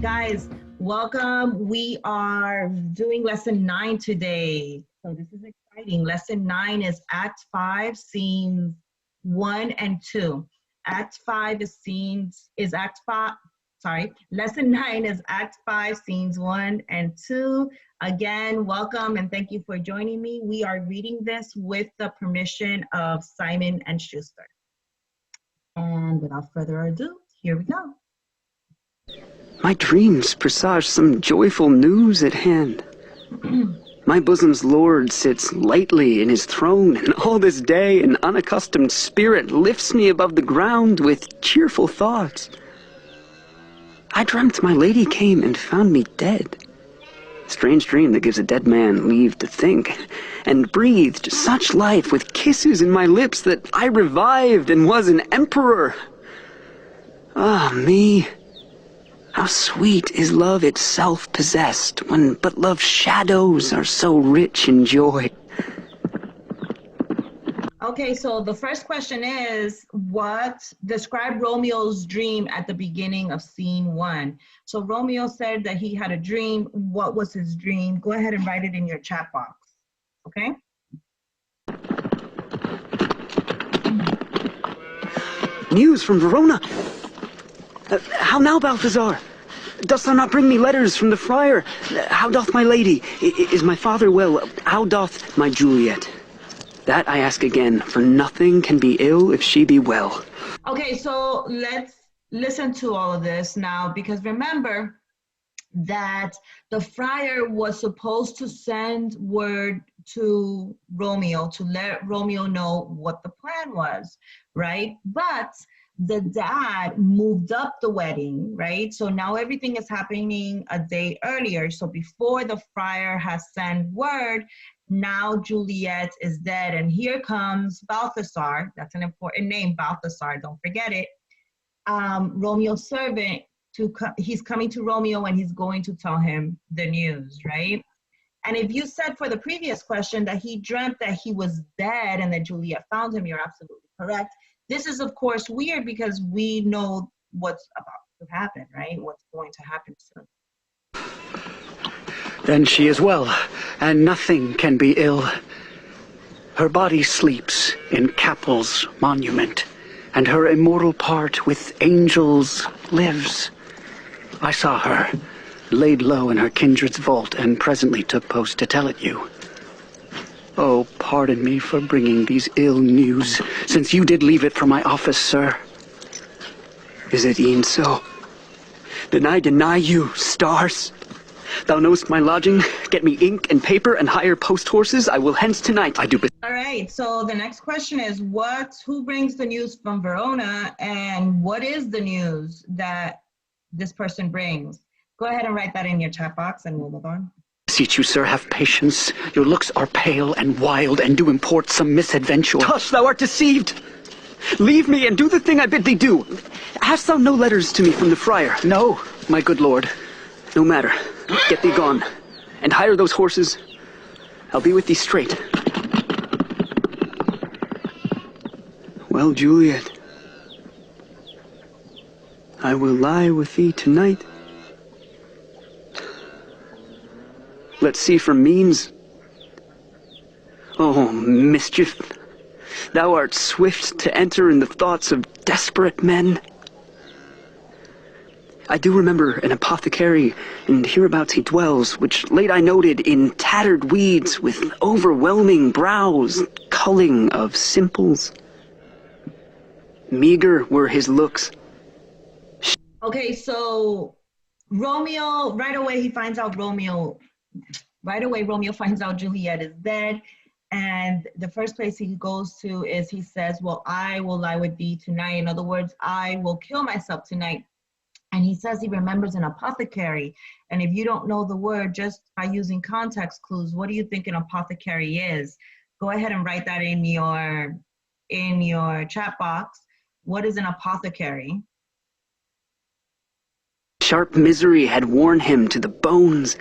guys, welcome. We are doing lesson 9 today. So this is exciting. Lesson 9 is Act 5, scenes 1 and 2. Act 5 is Act 5, sorry. Lesson 9 is Act 5, scenes 1 and 2. Again, welcome and thank you for joining me. We are reading this with the permission of Simon and Schuster. And without further ado, here we go. My dreams presage some joyful news at hand. My bosom's lord sits lightly in his throne, and all this day an unaccustomed spirit lifts me above the ground with cheerful thoughts. I dreamt my lady came and found me dead. Strange dream that gives a dead man leave to think, and breathed such life with kisses in my lips that I revived and was an emperor. Ah, me! How sweet is love itself possessed, when but love's shadows are so rich in joy. Okay, so the first question is, describe Romeo's dream at the beginning of scene 1. So Romeo said that he had a dream. What was his dream? Go ahead and write it in your chat box, okay? News from Verona! How now, Balthazar? Dost thou not bring me letters from the friar? How doth my lady? Is my father well? How doth my Juliet? That I ask again, for nothing can be ill if she be well. Okay, so let's listen to all of this now, because remember that the friar was supposed to send word to Romeo to let Romeo know what the plan was, right? But the dad moved up the wedding, right? So now everything is happening a day earlier. So before the friar has sent word, now Juliet is dead. And here comes Balthazar. That's an important name, Balthazar, don't forget it. Romeo's servant, he's coming to Romeo and he's going to tell him the news, right? And if you said for the previous question that he dreamt that he was dead and that Juliet found him, you're absolutely correct. This is, of course, weird because we know what's about to happen, right? What's going to happen soon. Then she is well, and nothing can be ill. Her body sleeps in Capel's monument, and her immortal part with angels lives. I saw her, laid low in her kindred's vault, and presently took post to tell it you. Oh, pardon me for bringing these ill news, since you did leave it for my office, sir. Is it e'en so? Then I deny you, stars. Thou knowest my lodging. Get me ink and paper and hire post horses. I will hence tonight. I do. All right, so the next question is, who brings the news from Verona, and what is the news that this person brings? Go ahead and write that in your chat box and we'll move on. Beseech you, sir, have patience. Your looks are pale and wild, and do import some misadventure. Tush, thou art deceived! Leave me, and do the thing I bid thee do. Hast thou no letters to me from the friar? No, my good lord. No matter. Get thee gone, and hire those horses. I'll be with thee straight. Well, Juliet, I will lie with thee tonight. Let's see for means. Oh, mischief, thou art swift to enter in the thoughts of desperate men. I do remember an apothecary, and hereabouts he dwells, which late I noted in tattered weeds with overwhelming brows, culling of simples. Meager were his looks. Okay, so Romeo, right away Romeo finds out Juliet is dead, and the first place he goes to is he says, well, I will lie with thee tonight. In other words, I will kill myself tonight. And he says he remembers an apothecary. And if you don't know the word, just by using context clues, what do you think an apothecary is? Go ahead and write that in your chat box. What is an apothecary? Sharp misery had worn him to the bones,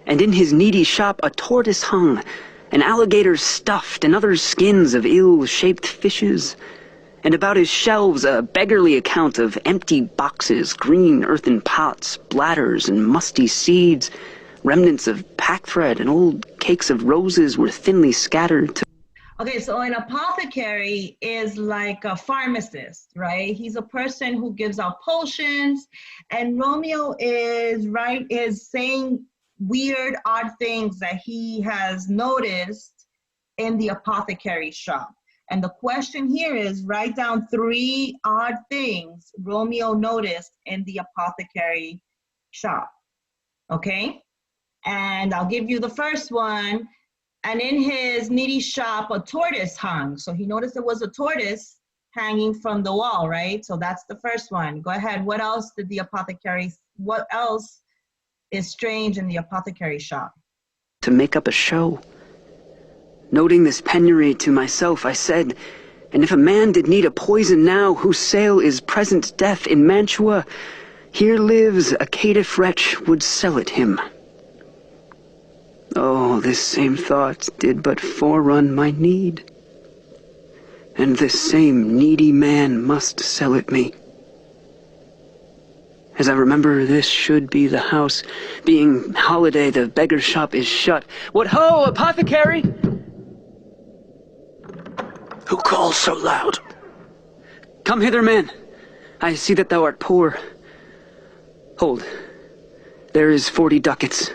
and in his needy shop a tortoise hung, an alligator stuffed, and other skins of ill-shaped fishes, And about his shelves a beggarly account of empty boxes, green earthen pots, bladders and musty seeds. Remnants of packthread and old cakes of roses were thinly scattered. Okay, so an apothecary is like a pharmacist, right? He's a person who gives out potions, and Romeo is saying weird, odd things that he has noticed in the apothecary shop. And the question here is, write down 3 odd things Romeo noticed in the apothecary shop, okay? And I'll give you the first one. And in his needy shop, a tortoise hung. So he noticed there was a tortoise hanging from the wall, right? So that's the first one. Go ahead. What else is strange in the apothecary shop? To make up a show. Noting this penury to myself, I said, and if a man did need a poison now, whose sale is present death in Mantua, here lives a caitiff wretch would sell it him. Oh, this same thought did but forerun my need. And this same needy man must sell it me. As I remember, this should be the house. Being holiday, the beggar shop is shut. What ho, apothecary! Who calls so loud? Come hither, man. I see that thou art poor. Hold. There is 40 ducats.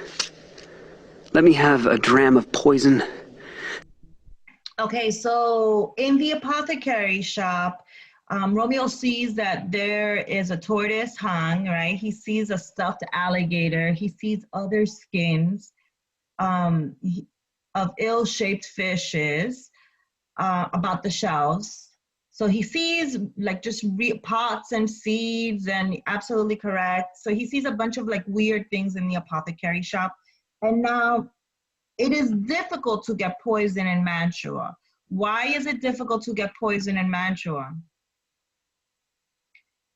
Let me have a dram of poison. Okay, so in the apothecary shop, Romeo sees that there is a tortoise hung, right? He sees a stuffed alligator. He sees other skins of ill-shaped fishes about the shelves. So he sees like just pots and seeds, and absolutely correct. So he sees a bunch of like weird things in the apothecary shop. And now it is difficult to get poison in Mantua. Why is it difficult to get poison in Mantua?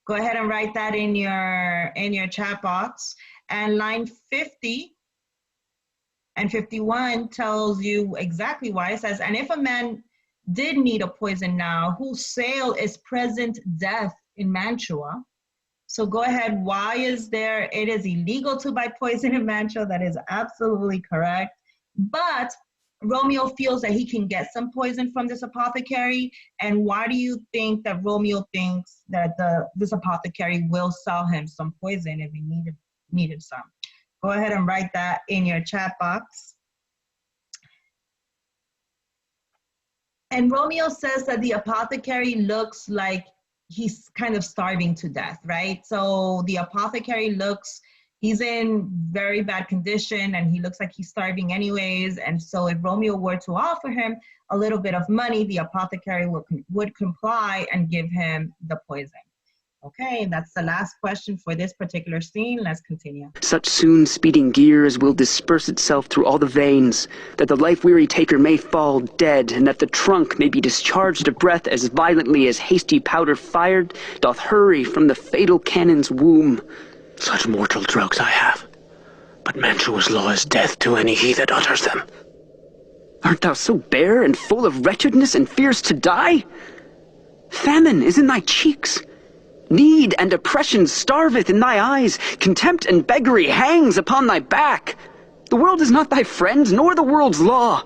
Go ahead and write that in your chat box. And line 50 and 51 tells you exactly why. It says, and if a man did need a poison now, whose sale is present death in Mantua. So go ahead, why is there, it is illegal to buy poison in Mantua. That is absolutely correct. But Romeo feels that he can get some poison from this apothecary. And why do you think that Romeo thinks that this apothecary will sell him some poison if he needed some? Go ahead and write that in your chat box. And Romeo says that the apothecary looks like he's kind of starving to death, right? So the apothecary he's in very bad condition, and he looks like he's starving anyways. And so if Romeo were to offer him a little bit of money, the apothecary would comply and give him the poison. Okay, that's the last question for this particular scene. Let's continue. Such soon speeding gears will disperse itself through all the veins, that the life-weary taker may fall dead, and that the trunk may be discharged of breath as violently as hasty powder fired doth hurry from the fatal cannon's womb. Such mortal drugs I have, but Mantua's law is death to any he that utters them. Art thou so bare and full of wretchedness and fearest to die? Famine is in thy cheeks. Need and oppression starveth in thy eyes. Contempt and beggary hangs upon thy back. The world is not thy friend, nor the world's law.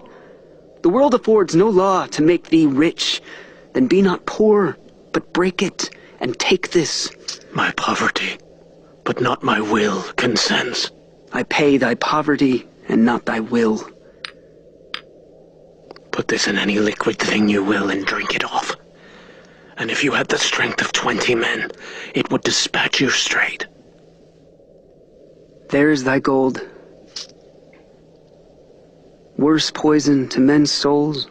The world affords no law to make thee rich. Then be not poor, but break it, and take this. My poverty, but not my will, consents. I pay thy poverty, and not thy will. Put this in any liquid thing you will, and drink it off. And if you had the strength of 20 men, it would dispatch you straight. There is thy gold. Worse poison to men's souls.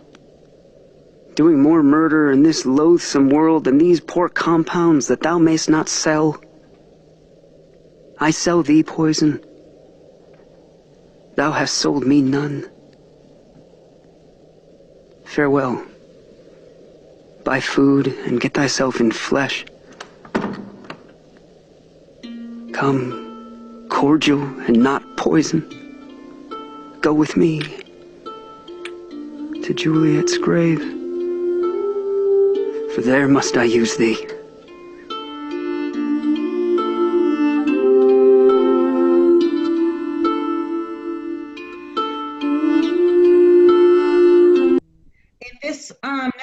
Doing more murder in this loathsome world than these poor compounds that thou mayst not sell. I sell thee poison. Thou hast sold me none. Farewell. Buy food and get thyself in flesh. Come, cordial and not poison. Go with me to Juliet's grave. there must I use thee. In this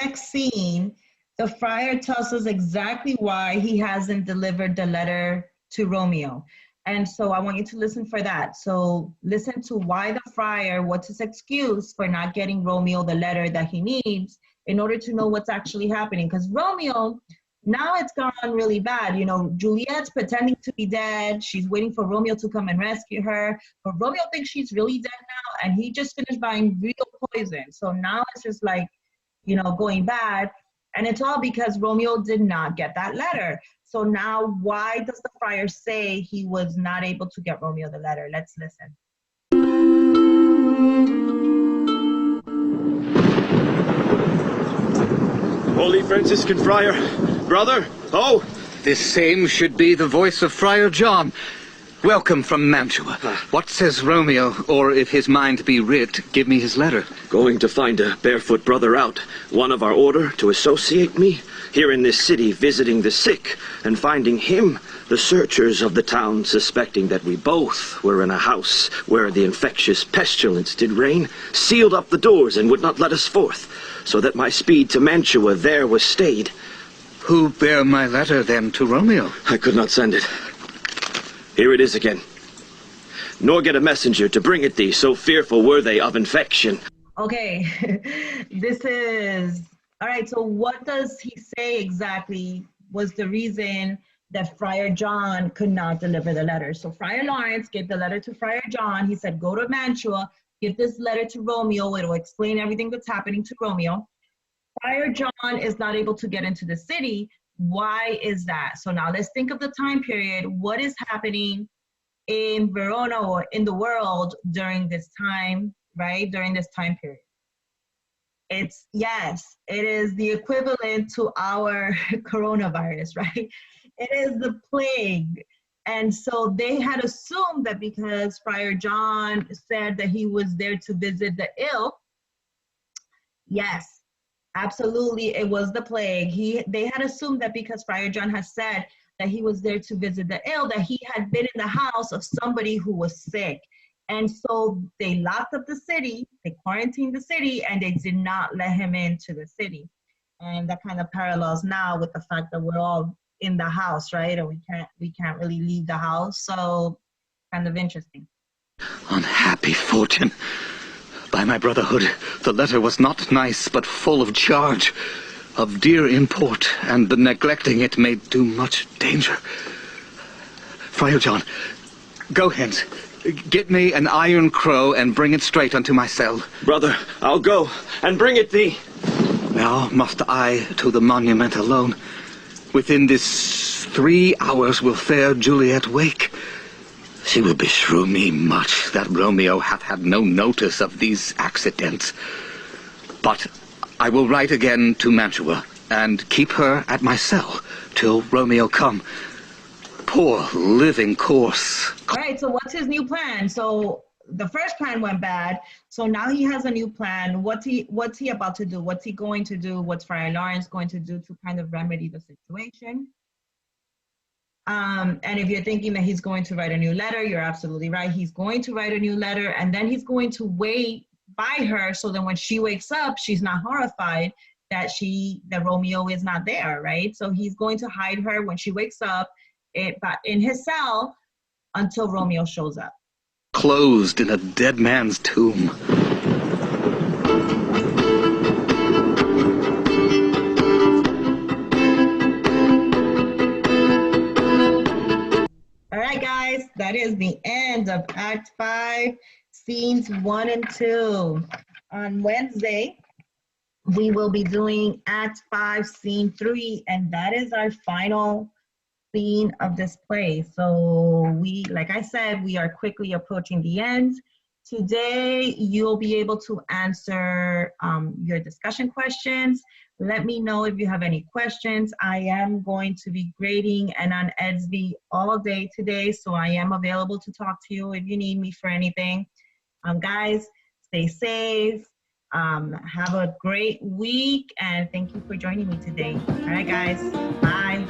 next scene, the friar tells us exactly why he hasn't delivered the letter to Romeo. And so I want you to listen for that. So listen to why the friar, what's his excuse for not getting Romeo the letter that he needs in order to know what's actually happening. Because Romeo, now it's gone really bad. You know, Juliet's pretending to be dead. She's waiting for Romeo to come and rescue her. But Romeo thinks she's really dead now, and he just finished buying real poison. So now it's just like, you know, going bad. And it's all because Romeo did not get that letter. So now why does the friar say he was not able to get Romeo the letter? Let's listen. Holy Franciscan friar, brother, oh! This same should be the voice of Friar John. Welcome from Mantua. What says Romeo, or if his mind be writ, give me his letter. Going to find a barefoot brother out, one of our order, to associate me, here in this city visiting the sick, and finding him, the searchers of the town, suspecting that we both were in a house where the infectious pestilence did reign, sealed up the doors and would not let us forth, so that my speed to Mantua there was stayed. Who bare my letter then to Romeo? I could not send it. Here it is again. Nor get a messenger to bring it thee, so fearful were they of infection. Okay, this is, all right, so what does he say exactly was the reason that Friar John could not deliver the letter? So Friar Lawrence gave the letter to Friar John. He said, go to Mantua, give this letter to Romeo. It'll explain everything that's happening to Romeo. Friar John is not able to get into the city. Why is that? So now let's think of the time period. What is happening in Verona or in the world during this time, right? During this time period. It's, yes, it is the equivalent to our coronavirus, right? It is the plague. And so they had assumed that because Friar John said that he was there to visit the ill, yes, absolutely, it was the plague. They had assumed that because Friar John had said that he was there to visit the ill, that he had been in the house of somebody who was sick. And so they locked up the city, they quarantined the city, and they did not let him into the city. And that kind of parallels now with the fact that we're all in the house, right? And we can't really leave the house. So kind of interesting. Unhappy fortune. By my brotherhood, the letter was not nice, but full of charge, of dear import, and the neglecting it may do much danger. Friar John, go hence. Get me an iron crow and bring it straight unto my cell. Brother, I'll go and bring it thee. Now must I to the monument alone. Within this 3 hours will fair Juliet wake. She will beshrew me much that Romeo hath had no notice of these accidents. But I will write again to Mantua, and keep her at my cell till Romeo come. Poor living corse. All right, so what's his new plan? So the first plan went bad, so now he has a new plan. What's he about to do? What's he going to do? What's Friar Lawrence going to do to kind of remedy the situation? And if you're thinking that he's going to write a new letter, you're absolutely right. He's going to write a new letter, and then he's going to wait by her so that when she wakes up, she's not horrified that Romeo is not there, right? So he's going to hide her when she wakes up in his cell until Romeo shows up. Closed in a dead man's tomb. All right, guys, that is the end of Act 5, Scenes 1 and 2. On Wednesday, we will be doing Act 5, Scene 3, and that is our final scene of this play. So like I said, we are quickly approaching the end. Today, you'll be able to answer your discussion questions. Let me know if you have any questions. I am going to be grading and on EDSB all day today, so I am available to talk to you if you need me for anything. Guys, stay safe, Have a great week, and thank you for joining me today. All right, guys. Bye.